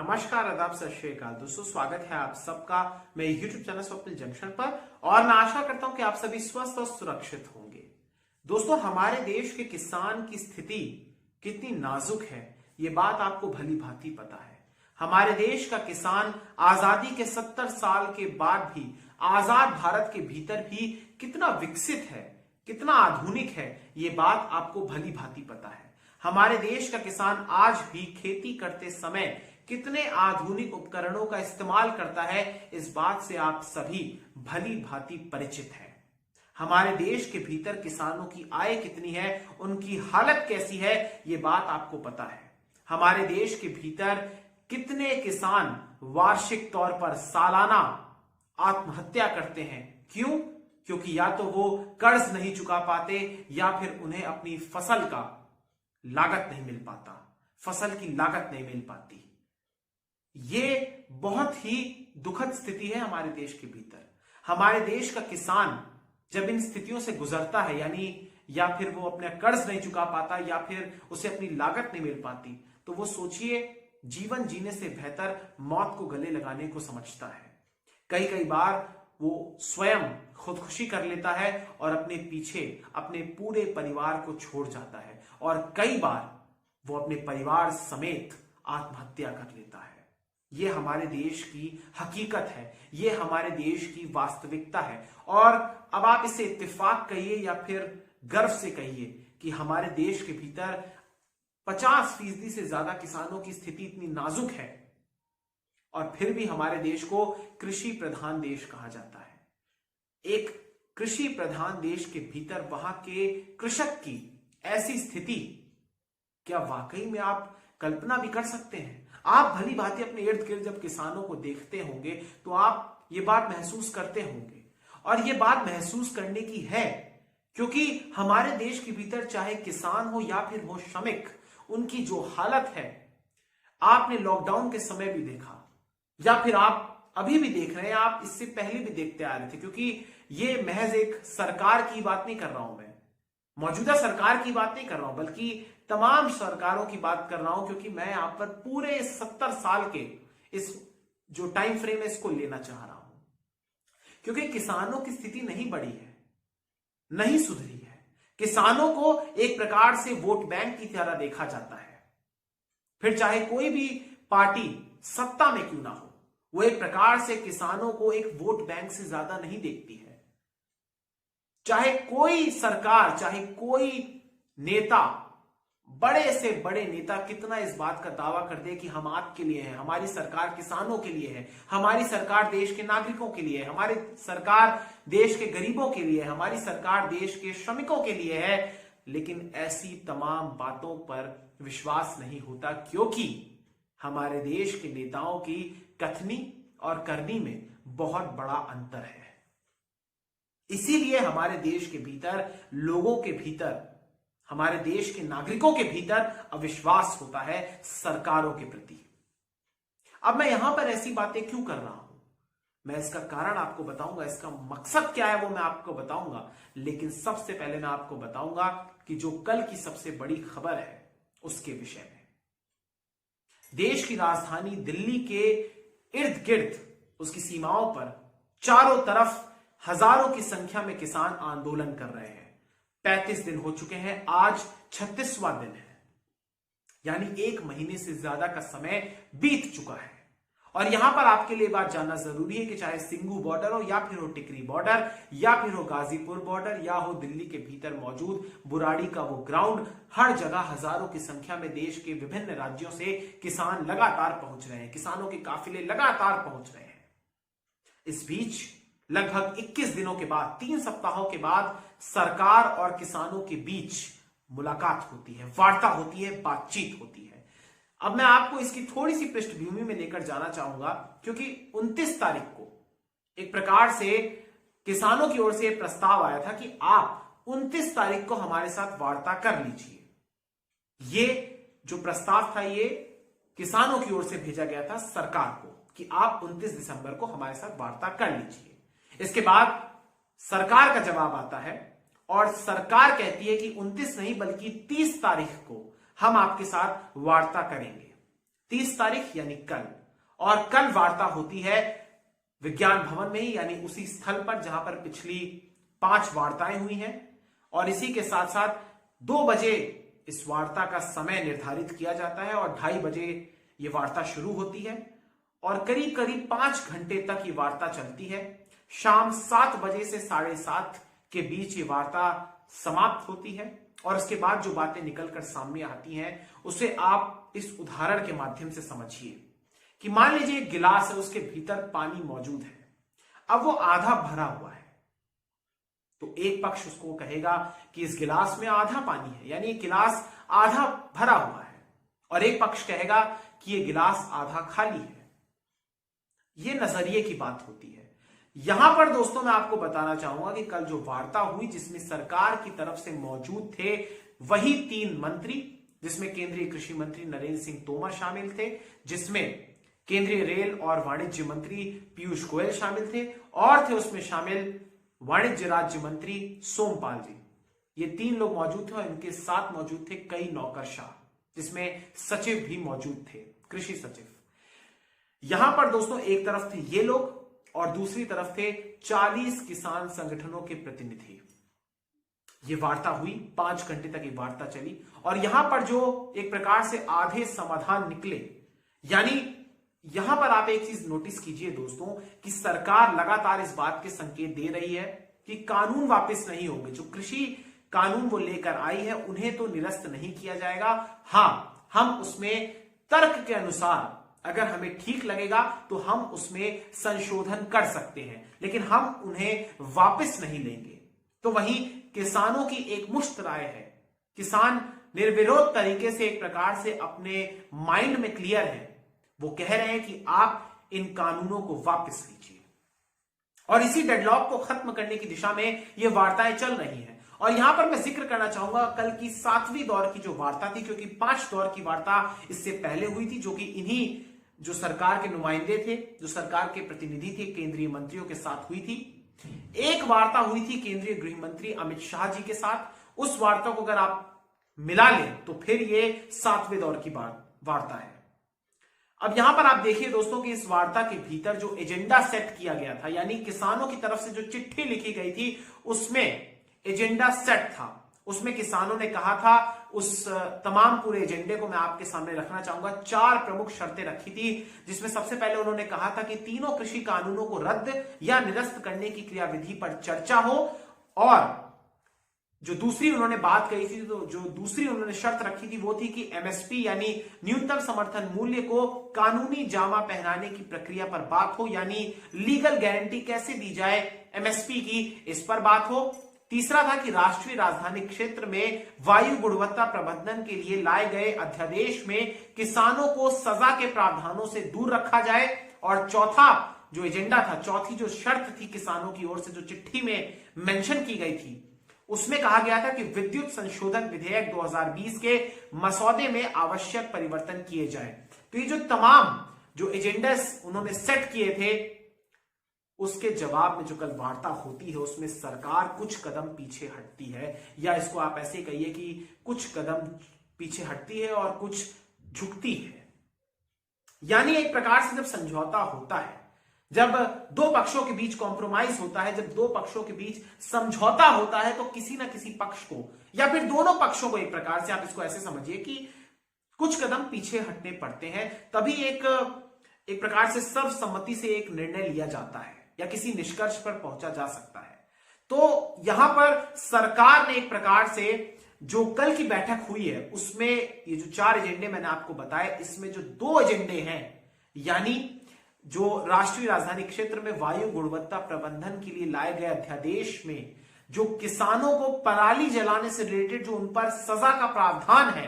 नमस्कार, आदाब, सत श्री अकाल दोस्तों। स्वागत है आप सबका मेरे YouTube चैनल स्वप्निल जंक्शन पर और मैं आशा करता हूं कि आप सभी स्वस्थ और सुरक्षित होंगे। दोस्तों, हमारे देश के किसान की स्थिति कितनी नाजुक है ये बात आपको भली भांति पता है। हमारे देश का किसान आजादी के 70 साल के बाद भी आजाद भारत के भीतर भी कितना विकसित है, कितना आधुनिक है, ये बात आपको भली भांति पता है। हमारे देश का किसान आज भी खेती करते समय कितने आधुनिक उपकरणों का इस्तेमाल करता है, इस बात से आप सभी भली भांति परिचित हैं। हमारे देश के भीतर किसानों की आय कितनी है, उनकी हालत कैसी है, ये बात आपको पता है। हमारे देश के भीतर कितने किसान वार्षिक तौर पर सालाना आत्महत्या करते हैं। क्यों? क्योंकि या तो वो कर्ज नहीं चुका पाते या फिर उन्हें अपनी फसल का लागत नहीं मिल पाता, फसल की लागत नहीं मिल पाती। ये बहुत ही दुखद स्थिति है हमारे देश के भीतर। हमारे देश का किसान जब इन स्थितियों से गुजरता है, यानी या फिर वो अपना कर्ज नहीं चुका पाता या फिर उसे अपनी लागत नहीं मिल पाती, तो वो सोचिए जीवन जीने से बेहतर मौत को गले लगाने को समझता है। कई कई बार वो स्वयं खुदकुशी कर लेता है और अपने पीछे अपने पूरे परिवार को छोड़ जाता है और कई बार वो अपने परिवार समेत आत्महत्या कर लेता है। ये हमारे देश की हकीकत है, ये हमारे देश की वास्तविकता है। और अब आप इसे इत्तेफाक कहिए या फिर गर्व से कहिए कि हमारे देश के भीतर 50% से ज्यादा किसानों की स्थिति इतनी नाजुक है और फिर भी हमारे देश को कृषि प्रधान देश कहा जाता है। एक कृषि प्रधान देश के भीतर वहां के कृषक की ऐसी स्थिति, क्या वाकई में आप कल्पना भी कर सकते हैं? आप भली भांति अपने इर्द गिर्द जब किसानों को देखते होंगे तो आप ये बात महसूस करते होंगे। और ये बात महसूस करने की है क्योंकि हमारे देश के भीतर चाहे किसान हो या फिर हो श्रमिक, उनकी जो हालत है आपने लॉकडाउन के समय भी देखा या फिर आप अभी भी देख रहे हैं, आप इससे पहले भी देखते आ रहे थे। क्योंकि ये महज एक सरकार की बात नहीं कर रहा हूं, मैं मौजूदा सरकार की बात नहीं कर रहा हूं, बल्कि तमाम सरकारों की बात कर रहा हूं। क्योंकि मैं यहां पर पूरे 70 साल के इस जो टाइम फ्रेम है इसको लेना चाह रहा हूं। क्योंकि किसानों की स्थिति नहीं बढ़ी है, नहीं सुधरी है। किसानों को एक प्रकार से वोट बैंक की तरह देखा जाता है। फिर चाहे कोई भी पार्टी सत्ता में क्यों ना हो, वो एक प्रकार से किसानों को एक वोट बैंक से ज्यादा नहीं देखती है। चाहे कोई सरकार, चाहे कोई नेता, बड़े से बड़े नेता कितना इस बात का दावा कर दे कि हम आपके लिए हैं, हमारी सरकार किसानों के लिए है, हमारी सरकार देश के नागरिकों के लिए है, हमारी सरकार देश के गरीबों के लिए है, हमारी सरकार देश के श्रमिकों के लिए है, लेकिन ऐसी तमाम बातों पर विश्वास नहीं होता क्योंकि हमारे देश के नेताओं की कथनी और करनी में बहुत बड़ा अंतर है। इसीलिए हमारे देश के भीतर, लोगों के भीतर, हमारे देश के नागरिकों के भीतर अविश्वास होता है सरकारों के प्रति। अब मैं यहां पर ऐसी बातें क्यों कर रहा हूं, मैं इसका कारण आपको बताऊंगा, इसका मकसद क्या है वो मैं आपको बताऊंगा। लेकिन सबसे पहले मैं आपको बताऊंगा कि जो कल की सबसे बड़ी खबर है उसके विषय में। देश की राजधानी दिल्ली के इर्द गिर्द, उसकी सीमाओं पर चारों तरफ हजारों की संख्या में किसान आंदोलन कर रहे हैं। 35 दिन हो चुके हैं, आज 36वां दिन है, यानी 1 महीने से ज्यादा का समय बीत चुका है। और यहां पर आपके लिए बात जानना जरूरी है कि चाहे सिंगू बॉर्डर हो या फिर हो टिकरी बॉर्डर या फिर हो गाजीपुर बॉर्डर या हो दिल्ली के भीतर मौजूद बुराड़ी का वो ग्राउंड, हर जगह हजारों की संख्या में देश के विभिन्न राज्यों से किसान लगातार पहुंच रहे हैं, किसानों के काफिले लगातार पहुंच रहे हैं। इस बीच लगभग 21 दिनों के बाद, 3 सप्ताहों के बाद सरकार और किसानों के बीच मुलाकात होती है, वार्ता होती है, बातचीत होती है। अब मैं आपको इसकी थोड़ी सी पृष्ठभूमि में लेकर जाना चाहूंगा क्योंकि 29 तारीख को एक प्रकार से किसानों की ओर से प्रस्ताव आया था कि आप 29 तारीख को हमारे साथ वार्ता कर लीजिए। ये जो प्रस्ताव था ये किसानों की ओर से भेजा गया था सरकार को कि आप 29 दिसंबर को हमारे साथ वार्ता कर लीजिए। इसके बाद सरकार का जवाब आता है और सरकार कहती है कि 29 नहीं बल्कि 30 तारीख को हम आपके साथ वार्ता करेंगे। 30 तारीख यानी कल। और कल वार्ता होती है विज्ञान भवन में ही, यानी उसी स्थल पर जहां पर पिछली 5 वार्ताएं हुई हैं। और इसी के साथ साथ 2 बजे इस वार्ता का समय निर्धारित किया जाता है और 2:30 बजे ये वार्ता शुरू होती है और करीब करीब 5 घंटे तक ये वार्ता चलती है। शाम 7 बजे से 7:30 के बीच ये वार्ता समाप्त होती है और उसके बाद जो बातें निकलकर सामने आती हैं उसे आप इस उदाहरण के माध्यम से समझिए कि मान लीजिए एक गिलास है, उसके भीतर पानी मौजूद है, अब वो आधा भरा हुआ है। तो एक पक्ष उसको कहेगा कि इस गिलास में आधा पानी है, यानी ये गिलास आधा भरा हुआ है, और एक पक्ष कहेगा कि ये गिलास आधा खाली है। ये नजरिए की बात होती है। यहां पर दोस्तों मैं आपको बताना चाहूंगा कि कल जो वार्ता हुई जिसमें सरकार की तरफ से मौजूद थे वही 3 मंत्री, जिसमें केंद्रीय कृषि मंत्री नरेंद्र सिंह तोमर शामिल थे, जिसमें केंद्रीय रेल और वाणिज्य मंत्री पीयूष गोयल शामिल थे, और थे उसमें शामिल वाणिज्य राज्य मंत्री सोमपाल जी। ये 3 लोग मौजूद थे और इनके साथ मौजूद थे कई नौकरशाह, जिसमें सचिव भी मौजूद थे, कृषि सचिव। यहां पर दोस्तों एक तरफ थे ये लोग और दूसरी तरफ थे 40 किसान संगठनों के प्रतिनिधि। ये वार्ता हुई, 5 घंटे तक ये वार्ता चली और यहां पर जो एक प्रकार से आधे समाधान निकले, यानी यहां पर आप एक चीज नोटिस कीजिए दोस्तों कि सरकार लगातार इस बात के संकेत दे रही है कि कानून वापस नहीं होंगे। जो कृषि कानून वो लेकर आई है उन्हें तो निरस्त नहीं किया जाएगा। हां, हम उसमें तर्क के अनुसार अगर हमें ठीक लगेगा तो हम उसमें संशोधन कर सकते हैं, लेकिन हम उन्हें वापस नहीं लेंगे। तो वहीं किसानों की एक मुश्त राय है, किसान निर्विरोध तरीके से एक प्रकार से अपने माइंड में क्लियर है, वो कह रहे हैं कि आप इन कानूनों को वापस लीजिए। और इसी डेडलॉक को खत्म करने की दिशा में ये वार्ताएं चल रही हैं। और यहां पर मैं जिक्र करना चाहूंगा कल की 7वीं दौर की जो वार्ता थी, क्योंकि 5 दौर की वार्ता इससे पहले हुई थी, जो कि इन्हीं जो सरकार के नुमाइंदे थे, जो सरकार के प्रतिनिधि थे, केंद्रीय मंत्रियों के साथ हुई थी। एक वार्ता हुई थी केंद्रीय गृह मंत्री अमित शाह जी के साथ। उस वार्ता को अगर आप मिला लें तो फिर ये 7वें दौर की वार्ता है। अब यहां पर आप देखिए दोस्तों कि इस वार्ता के भीतर जो एजेंडा सेट किया गया था, यानी किसानों की तरफ से जो चिट्ठी लिखी गई थी उसमें एजेंडा सेट था। उसमें किसानों ने कहा था, उस तमाम पूरे एजेंडे को मैं आपके सामने रखना चाहूंगा। 4 प्रमुख शर्तें रखी थी, जिसमें सबसे पहले उन्होंने कहा था कि तीनों कृषि कानूनों को रद्द या निरस्त करने की क्रियाविधि पर चर्चा हो, और जो दूसरी उन्होंने बात कही थी, तो जो दूसरी उन्होंने शर्त रखी थी वो थी कि एमएसपी यानी न्यूनतम समर्थन मूल्य को कानूनी जामा पहनाने की प्रक्रिया पर बात हो, यानी लीगल गारंटी कैसे दी जाए एमएसपी की, इस पर बात हो। तीसरा था कि राष्ट्रीय राजधानी क्षेत्र में वायु गुणवत्ता प्रबंधन के लिए लाए गए अध्यादेश में किसानों को सजा के प्रावधानों से दूर रखा जाए। और चौथा जो एजेंडा था, चौथी जो शर्त थी किसानों की ओर से जो चिट्ठी में मेंशन की गई थी, उसमें कहा गया था कि विद्युत संशोधन विधेयक 2020 के मसौदे में आवश्यक परिवर्तन किए जाए। तो ये जो तमाम जो एजेंडास उन्होंने सेट किए थे, उसके जवाब में जो कल वार्ता होती है उसमें सरकार कुछ कदम पीछे हटती है, या इसको आप ऐसे कहिए कि कुछ कदम पीछे हटती है और कुछ झुकती है। यानी एक प्रकार से जब समझौता होता है, जब 2 पक्षों के बीच कॉम्प्रोमाइज होता है, जब 2 पक्षों के बीच समझौता होता है, तो किसी ना किसी पक्ष को या फिर दोनों पक्षों को एक प्रकार से आप इसको ऐसे समझिए कि कुछ कदम पीछे हटने पड़ते हैं, तभी एक प्रकार से सर्वसम्मति से एक निर्णय लिया जाता है या किसी निष्कर्ष पर पहुंचा जा सकता है। तो यहां पर सरकार ने एक प्रकार से जो कल की बैठक हुई है उसमें ये जो 4 एजेंडे मैंने आपको बताया, इसमें जो 2 एजेंडे हैं, यानी जो राष्ट्रीय राजधानी क्षेत्र में वायु गुणवत्ता प्रबंधन के लिए लाए गए अध्यादेश में जो किसानों को पराली जलाने से रिलेटेड जो उन पर सजा का प्रावधान है,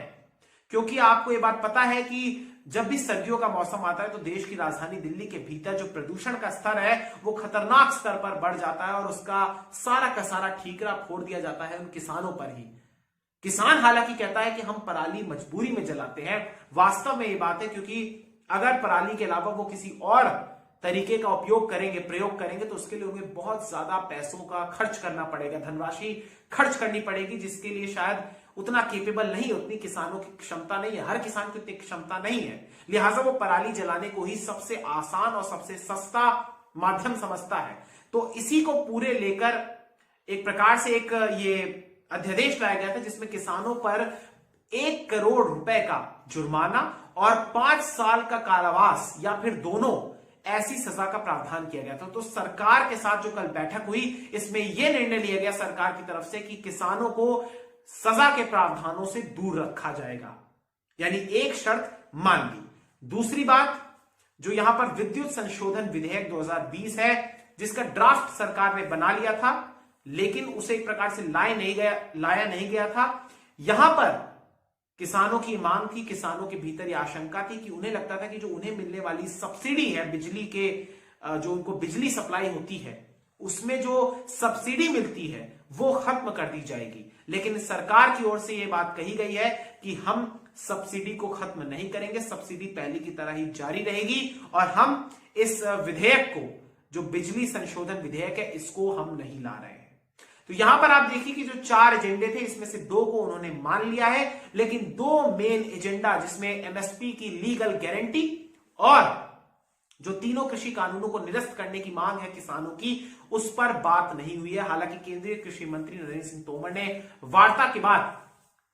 क्योंकि आपको ये बात पता है कि जब भी सर्दियों का मौसम आता है तो देश की राजधानी दिल्ली के भीतर जो प्रदूषण का स्तर है वो खतरनाक स्तर पर बढ़ जाता है और उसका सारा का सारा ठीकरा फोड़ दिया जाता है उन किसानों पर ही। किसान हालांकि कहता है कि हम पराली मजबूरी में जलाते हैं, वास्तव में ये बात है क्योंकि अगर पराली के अलावा वो किसी और तरीके का उपयोग करेंगे, प्रयोग करेंगे, तो उसके लिए उन्हें बहुत ज्यादा पैसों का खर्च करना पड़ेगा, धनराशि खर्च करनी पड़ेगी, जिसके लिए शायद उतना केपेबल नहीं, उतनी किसानों की क्षमता नहीं है, हर किसान की उतनी क्षमता नहीं है, लिहाजा वो पराली जलाने को ही सबसे आसान और सबसे सस्ता माध्यम समझता है। तो इसी को पूरे लेकर एक प्रकार से एक ये अध्यादेश लाया गया था जिसमें किसानों पर 1 करोड़ रुपए का जुर्माना और 5 साल का कारावास या फिर दोनों ऐसी सजा का प्रावधान किया गया था। तो सरकार के साथ जो कल बैठक हुई, इसमें यह निर्णय लिया गया सरकार की तरफ से कि किसानों को सजा के प्रावधानों से दूर रखा जाएगा, यानी एक शर्त मान ली। दूसरी बात, जो यहां पर विद्युत संशोधन विधेयक 2020 है, जिसका ड्राफ्ट सरकार ने बना लिया था लेकिन उसे एक प्रकार से लाया नहीं गया था। यहां पर किसानों की मांग थी, किसानों के भीतर यह आशंका थी कि उन्हें लगता था कि जो उन्हें मिलने वाली सब्सिडी है, बिजली के जो उनको बिजली सप्लाई होती है उसमें जो सब्सिडी मिलती है वो खत्म कर दी जाएगी। लेकिन सरकार की ओर से यह बात कही गई है कि हम सब्सिडी को खत्म नहीं करेंगे, सब्सिडी पहले की तरह ही जारी रहेगी और हम इस विधेयक को, जो बिजली संशोधन विधेयक है, इसको हम नहीं ला रहे हैं। तो यहां पर आप देखिए कि जो 4 एजेंडे थे इसमें से 2 को उन्होंने मान लिया है, लेकिन 2 मेन एजेंडा जिसमें एमएसपी की लीगल गारंटी और जो तीनों कृषि कानूनों को निरस्त करने की मांग है किसानों की, उस पर बात नहीं हुई है। हालांकि केंद्रीय कृषि मंत्री नरेंद्र सिंह तोमर ने वार्ता के बाद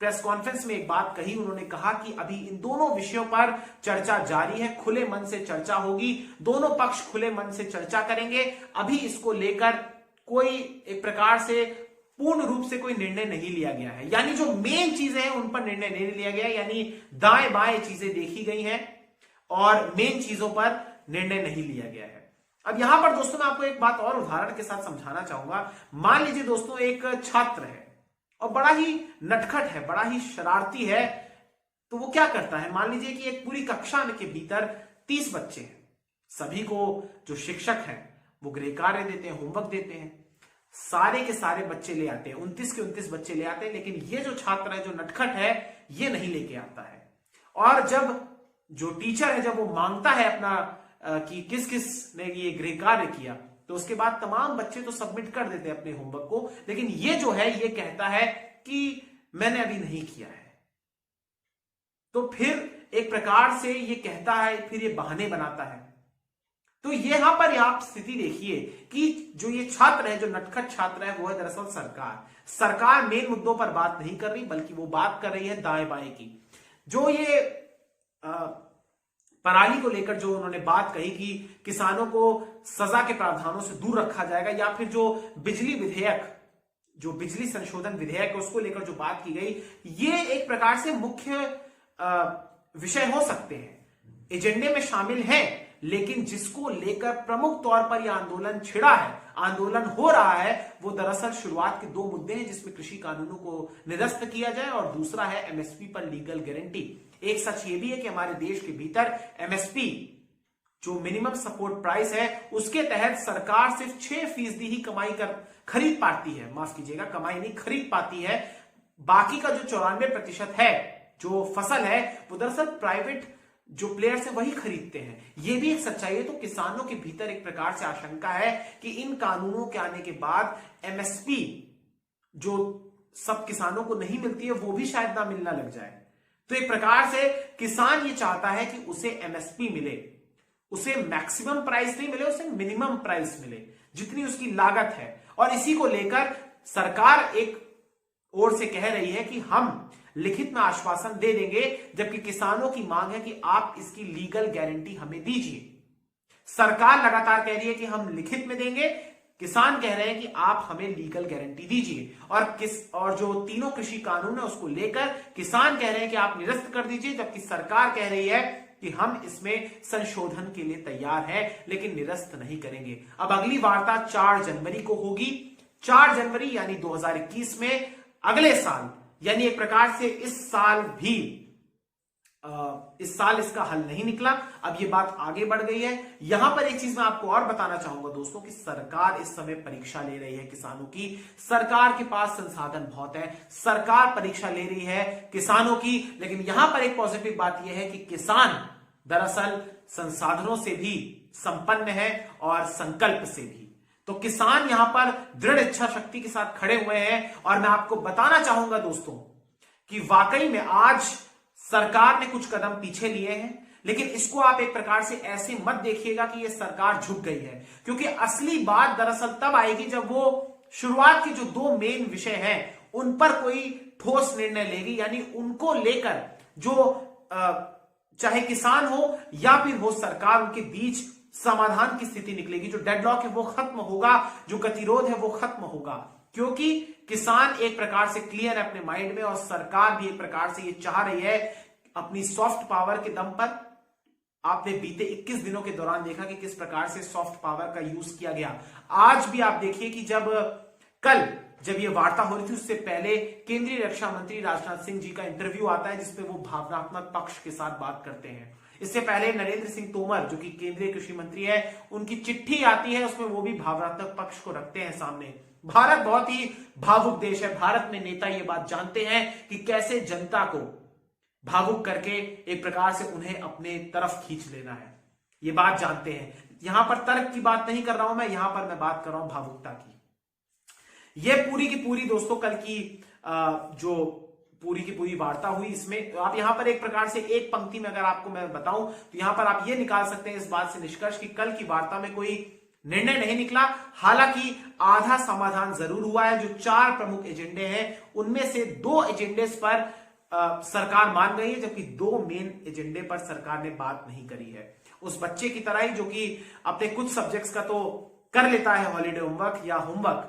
प्रेस कॉन्फ्रेंस में एक बात कही, उन्होंने कहा कि अभी इन दोनों विषयों पर चर्चा जारी है, खुले मन से चर्चा होगी, दोनों पक्ष खुले मन से चर्चा करेंगे। अभी इसको लेकर कोई एक प्रकार से पूर्ण रूप से कोई निर्णय नहीं लिया गया है, यानी जो मेन चीजें हैं उन पर निर्णय नहीं लिया गया, यानी दाएं बाएं चीजें देखी गई हैं और मेन चीजों पर निर्णय नहीं लिया गया है। अब यहां पर दोस्तों मैं आपको एक बात और उदाहरण के साथ समझाना चाहूंगा। मान लीजिए दोस्तों एक छात्र है और बड़ा ही नटखट है, बड़ा ही शरारती है, तो वो क्या करता है, मान लीजिए कि एक पूरी कक्षा के भीतर 30 बच्चे हैं, सभी को जो शिक्षक हैं वो गृह कार्य देते हैं, होमवर्क देते हैं, सारे के सारे बच्चे ले आते हैं, 29 के 29 बच्चे ले आते हैं, लेकिन ये जो छात्र है, जो नटखट है, ये नहीं लेके आता है। और जब जो टीचर है, जब वो मांगता है अपना कि किस किस ने ये गृह कार्य किया, तो उसके बाद तमाम बच्चे तो सबमिट कर देते हैं अपने होमवर्क को, लेकिन ये जो है ये कहता है कि मैंने अभी नहीं किया है। तो फिर एक प्रकार से ये कहता है, फिर ये बहाने बनाता है। तो यहां पर आप स्थिति देखिए कि जो ये छात्र है, जो नटखट छात्र है, वो है दरअसल सरकार मेन मुद्दों पर बात नहीं कर रही, बल्कि वो बात कर रही है दाएं बाएं की। जो ये पराली को लेकर जो उन्होंने बात कही कि किसानों को सजा के प्रावधानों से दूर रखा जाएगा, या फिर जो बिजली विधेयक, जो बिजली संशोधन विधेयक है, उसको लेकर जो बात की गई, ये एक प्रकार से मुख्य विषय हो सकते हैं, एजेंडे में शामिल है, लेकिन जिसको लेकर प्रमुख तौर पर यह आंदोलन छिड़ा है, आंदोलन हो रहा है, वो दरअसल शुरुआत के 2 मुद्दे हैं, जिसमें कृषि कानूनों को निरस्त किया जाए और दूसरा है एमएसपी पर लीगल गारंटी। एक सच ये भी है कि हमारे देश के भीतर एमएसपी, जो मिनिमम सपोर्ट प्राइस है, उसके तहत सरकार सिर्फ 6% ही कमाई कर खरीद पाती है, माफ कीजिएगा, कमाई नहीं, खरीद पाती है। बाकी का जो 94% है, जो फसल है, वो दरअसल प्राइवेट जो प्लेयर्स है वही खरीदते हैं। ये भी एक सच्चाई है। तो किसानों के भीतर एक प्रकार से आशंका है कि इन कानूनों के आने के बाद एमएसपी जो सब किसानों को नहीं मिलती है, वो भी शायद ना मिलना लग जाए। तो एक प्रकार से किसान ये चाहता है कि उसे एमएसपी मिले, उसे मैक्सिमम प्राइस नहीं मिले, उसे मिनिमम प्राइस मिले, जितनी उसकी लागत है। और इसी को लेकर सरकार एक ओर से कह रही है कि हम लिखित में आश्वासन दे देंगे, जबकि किसानों की मांग है कि आप इसकी लीगल गारंटी हमें दीजिए। सरकार लगातार कह रही है कि हम लिखित में देंगे, किसान कह रहे हैं कि आप हमें लीगल गारंटी दीजिए। और जो तीनों कृषि कानून है उसको लेकर किसान कह रहे हैं कि आप निरस्त कर दीजिए, जबकि सरकार कह रही है कि हम इसमें संशोधन के लिए तैयार हैं, लेकिन निरस्त नहीं करेंगे। अब अगली वार्ता 4 जनवरी को होगी। 4 जनवरी यानी 2021 में, अगले साल, यानी एक प्रकार से इस साल इसका हल नहीं निकला। अब ये बात आगे बढ़ गई है। यहां पर एक चीज मैं आपको और बताना चाहूंगा दोस्तों कि सरकार इस समय परीक्षा ले रही है किसानों की। सरकार के पास संसाधन बहुत है, सरकार परीक्षा ले रही है किसानों की। लेकिन यहां पर एक पॉजिटिव बात यह है कि किसान दरअसल संसाधनों से भी संपन्न है और संकल्प से भी। तो किसान यहां पर दृढ़ इच्छा शक्ति के साथ खड़े हुए हैं। और मैं आपको बताना चाहूंगा दोस्तों कि वाकई में आज सरकार ने कुछ कदम पीछे लिए हैं, लेकिन इसको आप एक प्रकार से ऐसे मत देखिएगा कि ये सरकार झुक गई है, क्योंकि असली बात दरअसल तब आएगी जब वो शुरुआत के जो दो मेन विषय हैं उन पर कोई ठोस निर्णय लेगी, यानी उनको लेकर जो चाहे किसान हो या फिर हो सरकार, उनके बीच समाधान की स्थिति निकलेगी। जो डेडलॉक है वो खत्म होगा, जो गतिरोध है वो खत्म होगा, क्योंकि किसान एक प्रकार से क्लियर है अपने माइंड में और सरकार भी एक प्रकार से ये चाह रही है अपनी सॉफ्ट पावर के दम पर। आपने बीते 21 दिनों के दौरान देखा कि किस प्रकार से सॉफ्ट पावर का यूज किया गया। आज भी आप देखिए कि जब ये वार्ता हो रही थी उससे पहले केंद्रीय रक्षा मंत्री राजनाथ सिंह जी का इंटरव्यू आता है जिसपे वो भावनात्मक पक्ष के साथ बात करते हैं। इससे पहले नरेंद्र सिंह तोमर जो कि केंद्रीय कृषि मंत्री है, उनकी चिट्ठी आती है, उसमें वो भी भावनात्मक पक्ष को रखते हैं सामने। भारत बहुत ही भावुक देश है। भारत में नेता ये बात जानते हैं कि कैसे जनता को भावुक करके एक प्रकार से उन्हें अपने तरफ खींच लेना है, ये बात जानते हैं। यहां पर तर्क की बात नहीं कर रहा हूं मैं, यहां पर मैं बात कर रहा हूं भावुकता की। ये पूरी की पूरी दोस्तों कल की जो पूरी की पूरी वार्ता हुई, इसमें आप यहां पर एक प्रकार से एक पंक्ति में अगर आपको मैं बताऊं तो यहां पर आप ये निकाल सकते हैं इस बात से निष्कर्ष कि कल की वार्ता में कोई निर्णय नहीं निकला। हालांकि आधा समाधान जरूर हुआ है। जो 4 प्रमुख एजेंडे हैं उनमें से 2 एजेंडे पर सरकार मान गई है, जबकि 2 मेन एजेंडे पर सरकार ने बात नहीं करी है। उस बच्चे की तरह ही जो कि अपने कुछ सब्जेक्ट्स का तो कर लेता है हॉलीडे होमवर्क या होमवर्क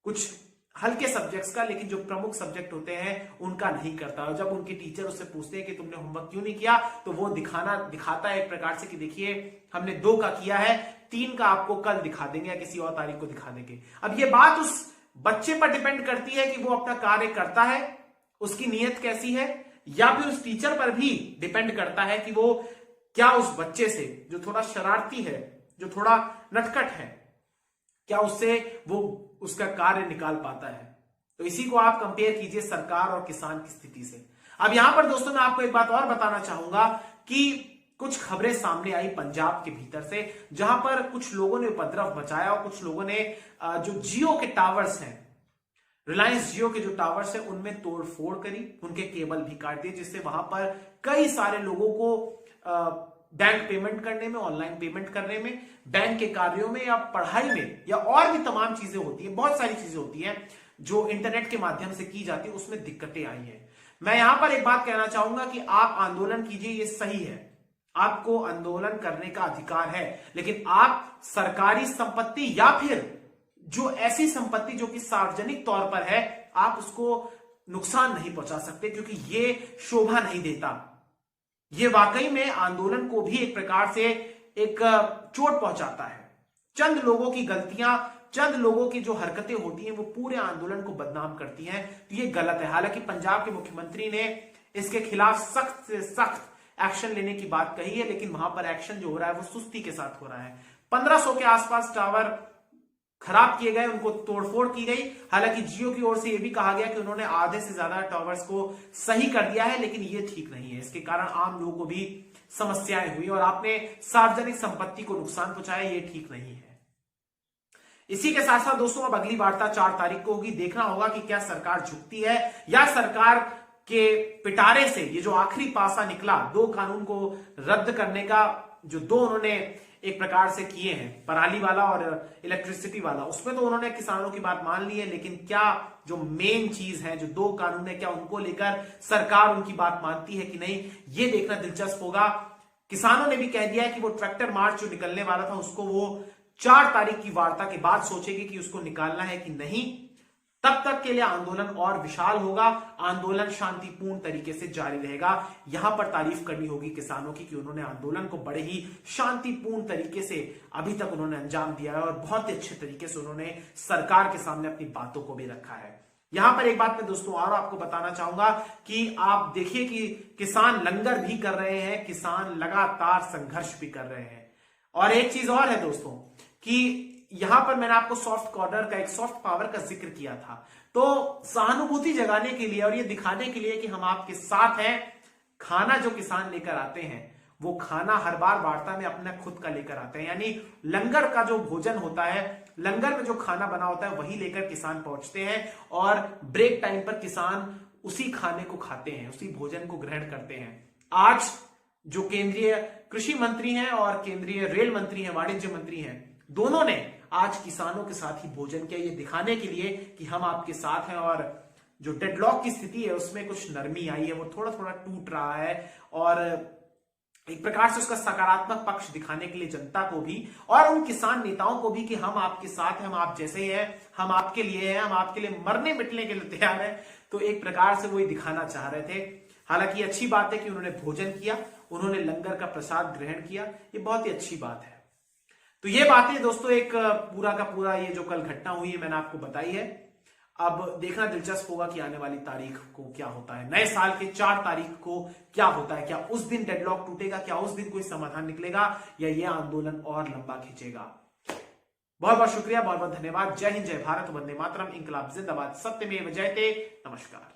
कुछ हल्के सब्जेक्ट्स का, लेकिन जो प्रमुख सब्जेक्ट होते हैं उनका नहीं करता। और जब उनके टीचर उससे पूछते हैं कि तुमने होमवर्क क्यों नहीं किया, तो वो दिखाता है एक प्रकार से कि देखिए हमने 2 का किया है, 3 का आपको कल दिखा देंगे या किसी और तारीख को दिखा देंगे। अब ये बात उस बच्चे पर डिपेंड करती है कि वो अपना कार्य करता है, उसकी नीयत कैसी है, या फिर उस टीचर पर भी डिपेंड करता है कि वो क्या उस बच्चे से जो थोड़ा शरारती है, जो थोड़ा नटखट है, क्या उससे वो उसका कार्य निकाल पाता है। तो इसी को आप कंपेयर कीजिए सरकार और किसान की स्थिति से। अब यहां पर दोस्तों मैं आपको एक बात और बताना चाहूंगा कि कुछ खबरें सामने आई पंजाब के भीतर से, जहां पर कुछ लोगों ने उपद्रव मचाया और कुछ लोगों ने जो जियो के टावर्स हैं, रिलायंस जियो के जो टावर्स हैं उनमें तोड़फोड़ करी, उनके केबल भी काट दिए, जिससे वहां पर कई सारे लोगों को बैंक पेमेंट करने में, ऑनलाइन पेमेंट करने में, बैंक के कार्यों में या पढ़ाई में या और भी तमाम चीजें होती है, बहुत सारी चीजें होती हैं जो इंटरनेट के माध्यम से की जाती है, उसमें दिक्कतें आई हैं। मैं यहां पर एक बात कहना चाहूंगा कि आप आंदोलन कीजिए, ये सही है, आपको आंदोलन करने का अधिकार है, लेकिन आप सरकारी संपत्ति या फिर जो ऐसी संपत्ति जो कि सार्वजनिक तौर पर है, आप उसको नुकसान नहीं पहुंचा सकते, क्योंकि ये शोभा नहीं देता। ये वाकई में आंदोलन को भी एक प्रकार से एक चोट पहुंचाता है। चंद लोगों की गलतियां, चंद लोगों की जो हरकतें होती हैं वो पूरे आंदोलन को बदनाम करती हैं, तो ये गलत है। हालांकि पंजाब के मुख्यमंत्री ने इसके खिलाफ सख्त से सख्त एक्शन लेने की बात कही है, लेकिन वहां पर एक्शन जो हो रहा है वो सुस्ती के साथ हो रहा है। 1500 के आसपास टावर खराब किए गए, उनको तोड़फोड़ की गई। हालांकि जियो की ओर से यह भी कहा गया कि उन्होंने आधे से ज्यादा टावर्स को सही कर दिया है, लेकिन यह ठीक नहीं है। इसके कारण आम लोगों को भी समस्याएं हुई और आपने सार्वजनिक संपत्ति को नुकसान पहुंचाया, ये ठीक नहीं है। इसी के साथ साथ दोस्तों अब अगली वार्ता 4 तारीख को होगी। देखना होगा कि क्या सरकार झुकती है या सरकार के पिटारे से ये जो आखिरी पासा निकला 2 कानून को रद्द करने का, जो 2 उन्होंने एक प्रकार से किए हैं, पराली वाला और इलेक्ट्रिसिटी वाला, उसमें तो उन्होंने किसानों की बात मान ली है, लेकिन क्या जो मेन चीज है, जो 2 कानून है, क्या उनको लेकर सरकार उनकी बात मानती है कि नहीं, ये देखना दिलचस्प होगा। किसानों ने भी कह दिया है कि वो ट्रैक्टर मार्च जो निकलने वाला था उसको वो 4 तारीख की वार्ता के बाद सोचेगी कि उसको निकालना है कि नहीं। तब तक के लिए आंदोलन और विशाल होगा, आंदोलन शांतिपूर्ण तरीके से जारी रहेगा। यहां पर तारीफ करनी होगी किसानों की कि उन्होंने आंदोलन को बड़े ही शांतिपूर्ण तरीके से अभी तक उन्होंने अंजाम दिया है और बहुत ही अच्छे तरीके से उन्होंने सरकार के सामने अपनी बातों को भी रखा है। यहां पर एक बात मैं दोस्तों और आपको बताना चाहूंगा कि आप देखिए कि किसान लंगर भी कर रहे हैं, किसान लगातार संघर्ष भी कर रहे हैं। और एक चीज और है दोस्तों कि यहां पर मैंने आपको सॉफ्ट कॉर्नर का, एक सॉफ्ट पावर का जिक्र किया था, तो सहानुभूति जगाने के लिए और ये दिखाने के लिए कि हम आपके साथ हैं, खाना जो किसान लेकर आते हैं वो खाना हर बार वार्ता में अपना खुद का लेकर आते हैं। यानी लंगर का जो भोजन होता है, लंगर में जो खाना बना होता है वही लेकर किसान पहुंचते हैं और ब्रेक टाइम पर किसान उसी खाने को खाते हैं, उसी भोजन को ग्रहण करते हैं। आज जो केंद्रीय कृषि मंत्री हैं और केंद्रीय रेल मंत्री हैं, वाणिज्य मंत्री हैं, दोनों ने आज किसानों के साथ ही भोजन किया, ये दिखाने के लिए कि हम आपके साथ हैं। और जो डेडलॉक की स्थिति है उसमें कुछ नरमी आई है, वो थोड़ा थोड़ा टूट रहा है, और एक प्रकार से उसका सकारात्मक पक्ष दिखाने के लिए जनता को भी और उन किसान नेताओं को भी कि हम आपके साथ हैं, हम आप जैसे ही हैं, हम आपके लिए हैं, हम आपके लिए मरने मिटने के लिए तैयार हैं। तो एक प्रकार से वो ही दिखाना चाह रहे थे। हालांकि अच्छी बात है कि उन्होंने भोजन किया, उन्होंने लंगर का प्रसाद ग्रहण किया, ये बहुत ही अच्छी बात है। तो ये बातें दोस्तों एक पूरा का पूरा ये जो कल घटना हुई है मैंने आपको बताई है। अब देखना दिलचस्प होगा कि आने वाली तारीख को क्या होता है, नए साल के 4 तारीख को क्या होता है। क्या उस दिन डेडलॉक टूटेगा, क्या उस दिन कोई समाधान निकलेगा, या यह आंदोलन और लंबा खींचेगा। बहुत बहुत शुक्रिया, बहुत बहुत धन्यवाद। जय हिंद, जय भारत, वंदे मातरम, इंकलाब जिंदाबाद, सत्यमेव जयते। नमस्कार।